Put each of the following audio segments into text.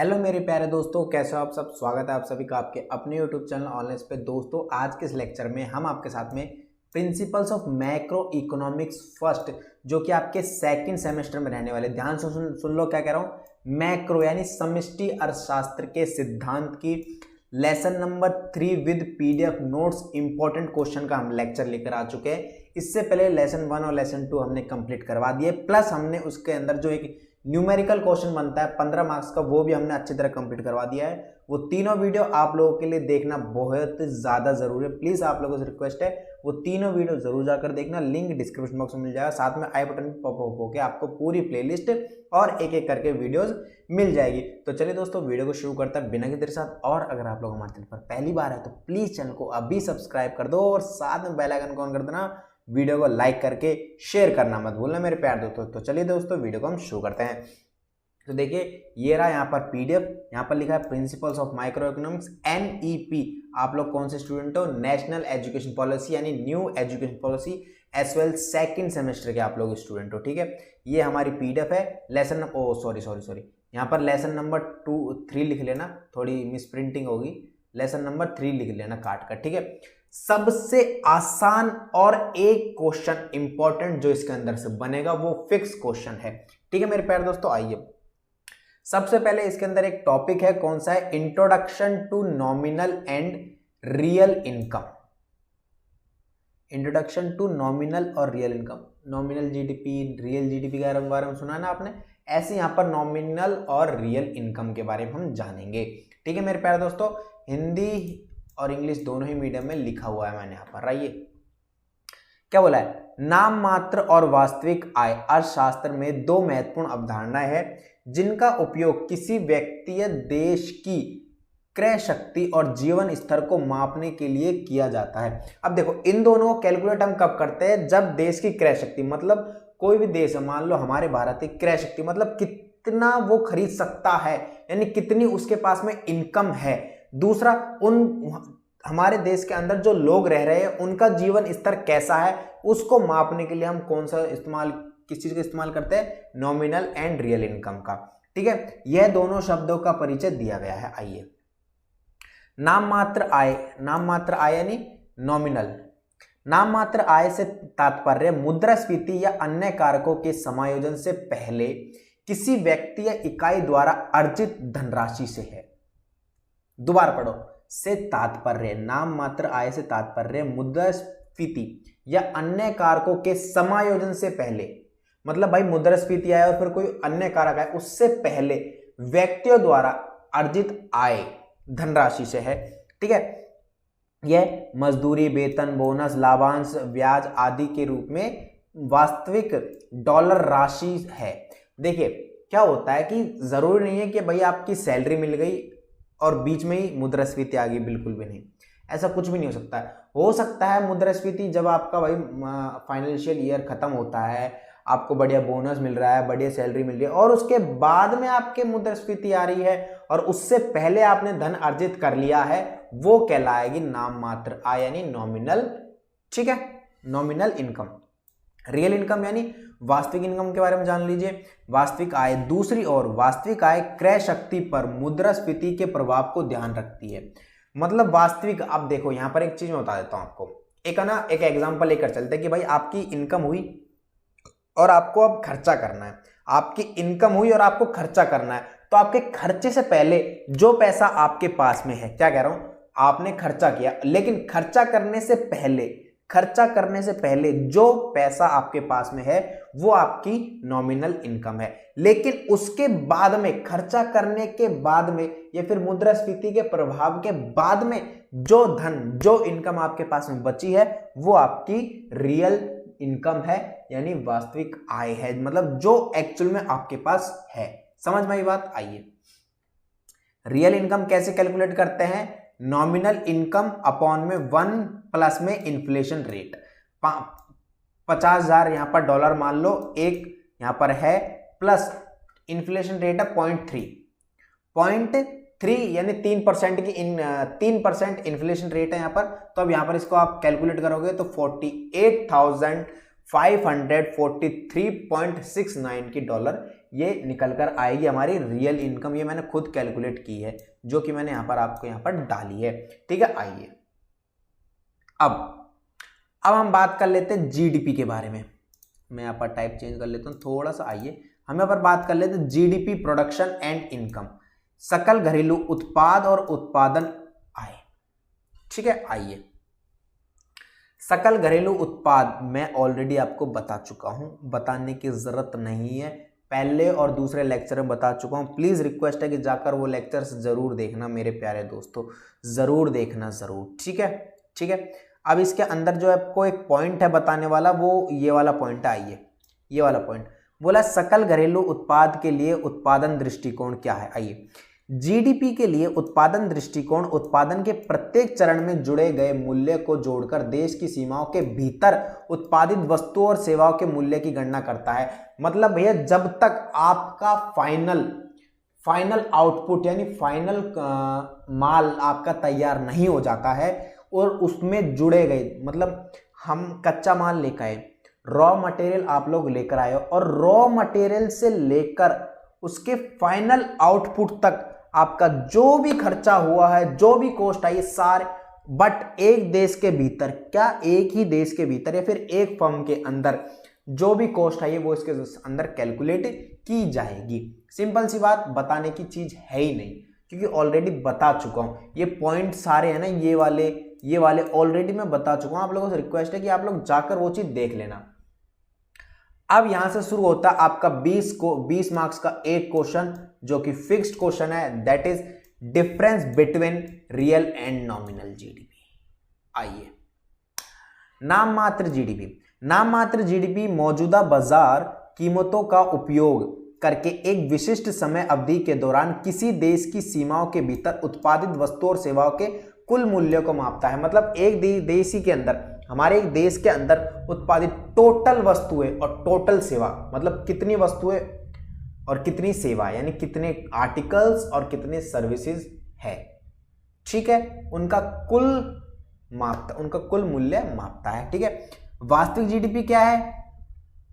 Hello मेरे प्यारे दोस्तों, कैसे हो आप सब। स्वागत है आप सभी का आपके अपने यूट्यूब चैनल ऑनलाइन पे। दोस्तों आज के इस लेक्चर में हम आपके साथ में principles of macro economics first, जो कि आपके सेकंड सेमेस्टर में रहने वाले, ध्यान से सुन लो क्या कह रहा हूँ। मैक्रो यानी समष्टि अर्थशास्त्र के सिद्धांत की lesson number 3 with PDF notes important question का हम लेक्चर लेकर आ चुके हैं। इससे पहले लेसन 1 और लेसन 2 हमने कंप्लीट करवा दिए, प्लस हमने उसके अंदर जो एक न्यूमेरिकल क्वेश्चन बनता है 15 मार्क्स का, वो भी हमने अच्छी तरह कंप्लीट करवा दिया है। वो तीनों वीडियो आप लोगों के लिए देखना बहुत ज़्यादा ज़रूरी है। प्लीज़ आप लोगों से रिक्वेस्ट है वो तीनों वीडियो जरूर जाकर देखना, लिंक डिस्क्रिप्शन बॉक्स में मिल जाएगा, साथ में आई बटन पॉप अप होकर आपको पूरी प्लेलिस्ट और एक एक करके वीडियोस मिल जाएगी। तो चलिए दोस्तों वीडियो को शुरू करता है बिना किसी देर साथ। और अगर आप लोग हमारे चैनल पर पहली बार है तो प्लीज़ चैनल को अभी सब्सक्राइब कर दो और साथ में बेल आइकन को ऑन कर देना। वीडियो को लाइक करके शेयर करना मत भूलना मेरे प्यार दोस्तों। तो चलिए दोस्तों वीडियो को हम शुरू करते हैं। तो देखिए ये रहा यहाँ पर पीडीएफ, यहाँ पर लिखा है principles of micro economics NEP. आप लोग कौन से स्टूडेंट हो? नेशनल एजुकेशन पॉलिसी यानी new education policy as well second semester के आप लोग स्टूडेंट हो, ठीक है। ये हमारी पीडीएफ है। लेसन सॉरी यहाँ पर लेसन नंबर 3 लिख लेना, थोड़ी मिस प्रिंटिंग होगी। लेसन नंबर 3 लिख लेना काट कर, ठीक है। सबसे आसान और एक क्वेश्चन इंपॉर्टेंट जो इसके अंदर से बनेगा वो फिक्स क्वेश्चन है, ठीक है मेरे प्यारे दोस्तों। आइए सबसे पहले इसके अंदर एक टॉपिक है, कौन सा है? Introduction to nominal and real income. Introduction to nominal और real income. Nominal GDP, real GDP के बारे में सुना है ना आपने, ऐसे यहां पर नॉमिनल और रियल इनकम के बारे में हम जानेंगे, ठीक है मेरे प्यारे दोस्तों। हिंदी और इंग्लिश दोनों ही मीडियम में लिखा हुआ है मैंने यहाँ पर। आइए क्या बोला है? नाम मात्र और वास्तविक आय अर्थशास्त्र में दो महत्वपूर्ण अवधारणाएं हैं जिनका उपयोग किसी व्यक्ति या देश की क्रय शक्ति और जीवन स्तर को मापने के लिए किया जाता है। अब देखो इन दोनों को कैलकुलेट हम कब करते हैं? जब देश की क्रय शक्ति, मतलब कोई भी देश है, मान लो हमारे भारत की क्रय शक्ति मतलब कितना वो खरीद सकता है, यानी कितनी उसके पास में इनकम है। दूसरा, उन हमारे देश के अंदर जो लोग रह रहे हैं उनका जीवन स्तर कैसा है, उसको मापने के लिए हम कौन सा इस्तेमाल, किस चीज का इस्तेमाल करते हैं? नॉमिनल एंड रियल इनकम का, ठीक है। यह दोनों शब्दों का परिचय दिया गया है। आइए नाम मात्र आय यानी नॉमिनल। नाम मात्र आय से तात्पर्य मुद्रास्फीति या अन्य कारकों के समायोजन से पहले किसी व्यक्ति या इकाई द्वारा अर्जित धनराशि से है। दोबारा पढ़ो, से तात्पर्य, नाम मात्र आय से तात्पर्य मुद्रास्फीति या अन्य कारकों के समायोजन से पहले, मतलब भाई मुद्रास्फीति आया और फिर कोई अन्य कारक आए, उससे पहले व्यक्तियों द्वारा अर्जित आय धनराशि से है, ठीक है। यह मजदूरी, वेतन, बोनस, लाभांश, ब्याज आदि के रूप में वास्तविक डॉलर राशि है। देखिए क्या होता है कि जरूरी नहीं है कि भाई आपकी सैलरी मिल गई और बीच में ही मुद्रास्फीति आ गई, बिल्कुल भी नहीं, ऐसा कुछ भी नहीं हो सकता है। हो सकता है मुद्रास्फीति जब आपका भाई फाइनेंशियल ईयर खत्म होता है, आपको बढ़िया बोनस मिल रहा है, बढ़िया सैलरी मिल रही है और उसके बाद में आपके मुद्रास्फीति आ रही है और उससे पहले आपने धन अर्जित कर लिया है, वो कहलाएगी नाम मात्र आय यानी नॉमिनल, ठीक है, नॉमिनल इनकम। रियल इनकम यानी वास्तविक इनकम के बारे में जान लीजिए। वास्तविक आय, दूसरी ओर वास्तविक आय क्रय शक्ति पर मुद्रास्फीति के प्रभाव को ध्यान रखती है। मतलब वास्तविक, आप देखो यहां पर एक चीज मैं बता देता हूं आपको, एक एग्जांपल लेकर चलते हैं कि भाई आपकी इनकम हुई और आपको अब खर्चा करना है। आपकी इनकम हुई और आपको खर्चा करना है, तो आपके खर्चे से पहले जो पैसा आपके पास में है, क्या कह रहा हूं, आपने खर्चा किया, लेकिन खर्चा करने से पहले जो पैसा आपके पास में है वो आपकी नॉमिनल इनकम है। लेकिन उसके बाद में, खर्चा करने के बाद में या फिर मुद्रास्फीति के प्रभाव के बाद में जो धन, जो इनकम आपके पास में बची है वो आपकी रियल इनकम है, यानी वास्तविक आय है, मतलब जो एक्चुअल में आपके पास है। समझ में आई बात? आइए रियल इनकम कैसे कैलकुलेट करते हैं? नॉमिनल इनकम अपॉन में 1 प्लस में इन्फ्लेशन रेट। 50,000 यहां पर डॉलर मान लो, एक यहां पर है, प्लस इन्फ्लेशन रेट है 0.3 यानी 3% इन्फ्लेशन रेट है यहां पर। तो अब यहां पर इसको आप कैलकुलेट करोगे तो 48,500 543.69 की डॉलर ये निकल कर आएगी हमारी रियल इनकम। ये मैंने खुद कैलकुलेट की है, जो कि मैंने यहां पर आपको यहां पर डाली है। ठीक है, आइए अब हम बात कर लेते हैं जीडीपी के बारे में। मैं यहाँ पर टाइप चेंज कर लेता हूँ थोड़ा सा। आइए हम यहाँ पर बात कर लेते हैं जीडीपी, प्रोडक्शन एंड इनकम, सकल घरेलू उत्पाद और उत्पादन आय। ठीक है, आइए सकल घरेलू उत्पाद मैं ऑलरेडी आपको बता चुका हूं, बताने की जरूरत नहीं है, पहले और दूसरे लेक्चर में बता चुका हूं। प्लीज रिक्वेस्ट है कि जाकर वो लेक्चर्स जरूर देखना मेरे प्यारे दोस्तों, जरूर देखना जरूर। ठीक है, ठीक है। अब इसके अंदर जो आपको एक पॉइंट है बताने वाला, वो ये वाला पॉइंट है। आइए ये वाला पॉइंट बोला, सकल घरेलू उत्पाद के लिए उत्पादन दृष्टिकोण क्या है। आइए, जीडीपी के लिए उत्पादन दृष्टिकोण उत्पादन के प्रत्येक चरण में जुड़े गए मूल्य को जोड़कर देश की सीमाओं के भीतर उत्पादित वस्तुओं और सेवाओं के मूल्य की गणना करता है। मतलब भैया जब तक आपका फाइनल आउटपुट यानी फाइनल माल आपका तैयार नहीं हो जाता है और उसमें जुड़े गए, मतलब हम कच्चा माल लेकर आए, रॉ मटेरियल आप लोग लेकर आए और रॉ मटेरियल से लेकर उसके फाइनल आउटपुट तक आपका जो भी खर्चा हुआ है, जो भी कॉस्ट आई, सारे बट एक देश के भीतर, क्या एक ही देश के भीतर या फिर एक फर्म के अंदर जो भी कॉस्ट आई है वो इसके अंदर कैलकुलेट की जाएगी। सिंपल सी बात, बताने की चीज है ही नहीं, क्योंकि ऑलरेडी बता चुका हूं। ये पॉइंट सारे हैं ना, ये वाले ऑलरेडी मैं बता चुका हूं। आप लोगों से रिक्वेस्ट है कि आप लोग जाकर वो चीज देख लेना। अब यहां से शुरू होता है आपका 20 मार्क्स का एक क्वेश्चन, जो कि फिक्स्ड क्वेश्चन है, that is difference between real and nominal GDP. आइए, नाम मात्र जीडीपी मौजूदा बाजार कीमतों का उपयोग करके एक विशिष्ट समय अवधि के दौरान किसी देश की सीमाओं के भीतर उत्पादित वस्तुओं और सेवाओं के कुल मूल्य को मापता है। मतलब एक देश ही के अंदर, हमारे एक देश के अंदर उत्पादित टोटल वस्तुएं और टोटल सेवा, मतलब कितनी वस्तुएं और कितनी सेवा, यानी कितने आर्टिकल्स और कितने सर्विसेज है। ठीक है, उनका कुल मूल्य मापता है। ठीक है, वास्तविक जीडीपी क्या है?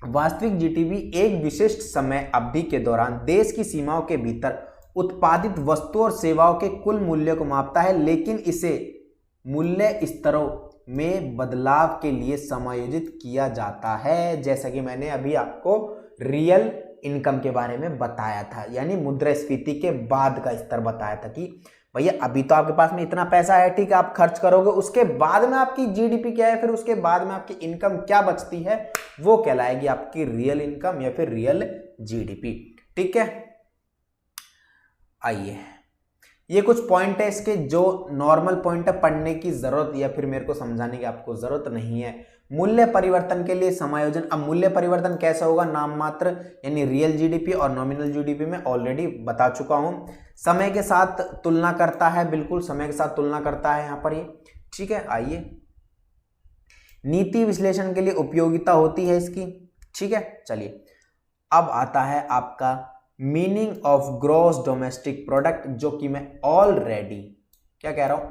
वास्तविक जीडीपी एक विशिष्ट समय अवधि के दौरान देश की सीमाओं के भीतर उत्पादित वस्तुओं और सेवाओं के कुल मूल्य को मापता है, लेकिन इसे मूल्य स्तरों में बदलाव के लिए समायोजित किया जाता है। जैसा कि मैंने अभी आपको रियल इनकम के बारे में बताया था, यानी मुद्रास्फीति के बाद का स्तर बताया था कि भैया अभी तो आपके पास में इतना पैसा है, ठीक है, आप खर्च करोगे, उसके बाद में आपकी जीडीपी क्या है, फिर उसके बाद में आपकी इनकम क्या बचती है, वो कहलाएगी आपकी रियल इनकम या फिर रियल जीडीपी। ठीक है, आइए ये कुछ पॉइंट है इसके जो नॉर्मल पॉइंट है, पढ़ने की जरूरत या फिर मेरे को समझाने की आपको जरूरत नहीं है। मूल्य परिवर्तन के लिए समायोजन। अब मूल्य परिवर्तन कैसा होगा? नाम मात्र यानी रियल जीडीपी और नॉमिनल जीडीपी में ऑलरेडी बता चुका हूं। समय के साथ तुलना करता है, बिल्कुल समय के साथ तुलना करता है यहां पर ये। ठीक है, आइए नीति विश्लेषण के लिए उपयोगिता होती है इसकी। ठीक है, चलिए अब आता है आपका meaning of gross domestic product, जो कि मैं ऑलरेडी क्या कह रहा हूं,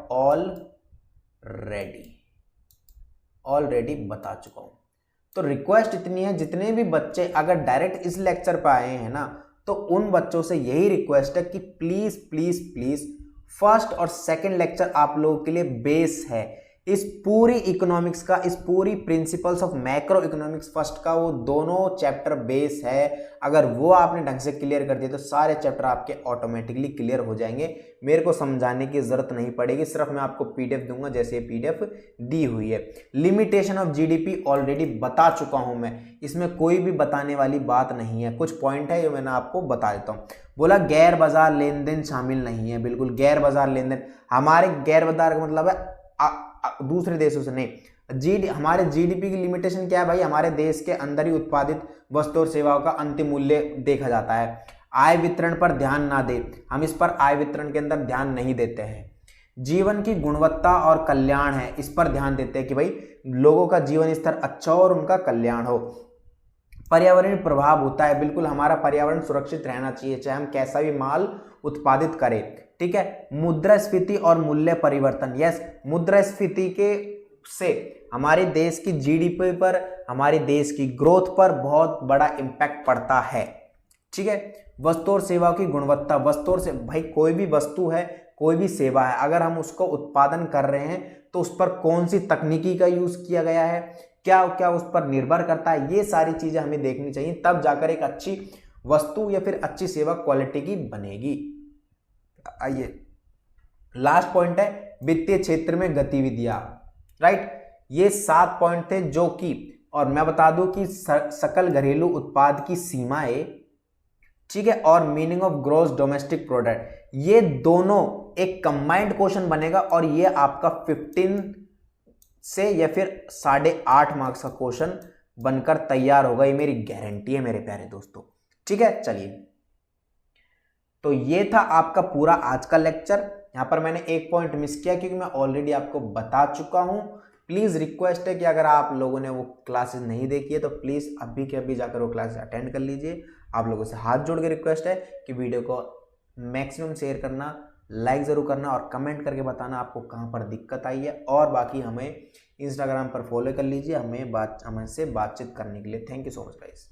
ऑलरेडी बता चुका हूं। तो रिक्वेस्ट इतनी है, जितने भी बच्चे अगर डायरेक्ट इस लेक्चर पर आए हैं ना, तो उन बच्चों से यही रिक्वेस्ट है कि प्लीज प्लीज प्लीज फर्स्ट और सेकंड लेक्चर आप लोगों के लिए बेस है। इस पूरी इकोनॉमिक्स का, इस पूरी principles of macro economics first का, वो दोनों चैप्टर बेस है। अगर वो आपने ढंग से क्लियर कर दिया तो सारे चैप्टर आपके ऑटोमेटिकली क्लियर हो जाएंगे। मेरे को समझाने की जरूरत नहीं पड़ेगी, सिर्फ मैं आपको पीडीएफ दूंगा जैसे पीडीएफ दी हुई है। लिमिटेशन ऑफ जीडीपी ऑलरेडी बता चुका हूं मैं, इसमें कोई भी बताने वाली बात नहीं है। कुछ पॉइंट है जो मैंने आपको बता देता हूं। बोला गैर बाजार लेन देन शामिल नहीं है, बिल्कुल गैर बाजार लेन देन, हमारे गैर बाजार का मतलब है दूसरे देशों से नहीं। हमारे जीडीपी की लिमिटेशन क्या है भाई? हमारे देश के अंदर ही उत्पादित वस्तु और सेवाओं का अंतिम मूल्य देखा जाता है। आय वितरण पर ध्यान ना दे, हम इस पर आय वितरण के अंदर ध्यान नहीं देते हैं। जीवन की गुणवत्ता और कल्याण है, इस पर ध्यान देते हैं कि भाई लोगों का जीवन स्तर अच्छा हो और उनका कल्याण हो। पर्यावरणीय प्रभाव होता है, बिल्कुल हमारा पर्यावरण सुरक्षित रहना चाहिए, चाहे हम कैसा भी माल उत्पादित करें। ठीक है, मुद्रास्फीति और मूल्य परिवर्तन, यस मुद्रास्फीति के से हमारे देश की जीडीपी पर, हमारे देश की ग्रोथ पर बहुत बड़ा इम्पैक्ट पड़ता है। ठीक है, वस्तु और सेवाओं की गुणवत्ता, वस्तु और से भाई कोई भी वस्तु है, कोई भी सेवा है, अगर हम उसको उत्पादन कर रहे हैं तो उस पर कौन सी तकनीकी का यूज किया गया है, क्या क्या उस पर निर्भर करता है, ये सारी चीजें हमें देखनी चाहिए, तब जाकर एक अच्छी वस्तु या फिर अच्छी सेवा क्वालिटी की बनेगी। आइए लास्ट पॉइंट है वित्तीय क्षेत्र में गतिविधियां। राइट, ये 7 पॉइंट थे जो कि, और मैं बता दूं कि सकल घरेलू उत्पाद की सीमाएं, ठीक है, और meaning of gross domestic product, ये दोनों एक कंबाइंड क्वेश्चन बनेगा और ये आपका 15 से या फिर 8.5 मार्क्स का क्वेश्चन बनकर तैयार होगा, ये मेरी गारंटी है मेरे प्यारे दोस्तों। ठीक है, चलिए, तो ये था आपका पूरा आज का लेक्चर। यहां पर मैंने एक पॉइंट मिस किया क्योंकि मैं ऑलरेडी आपको बता चुका हूं। प्लीज रिक्वेस्ट है कि अगर आप लोगों ने वो क्लासेस नहीं देखी है तो प्लीज अभी के अभी जाकर वो क्लासेस अटेंड कर लीजिए। आप लोगों से हाथ जोड़ के रिक्वेस्ट है कि वीडियो को मैक्सिमम शेयर करना, लाइक जरूर करना और कमेंट करके बताना आपको कहां पर दिक्कत आई है। और बाकी हमें इंस्टाग्राम पर फॉलो कर लीजिए, हमसे बातचीत करने के लिए। Thank you so much guys.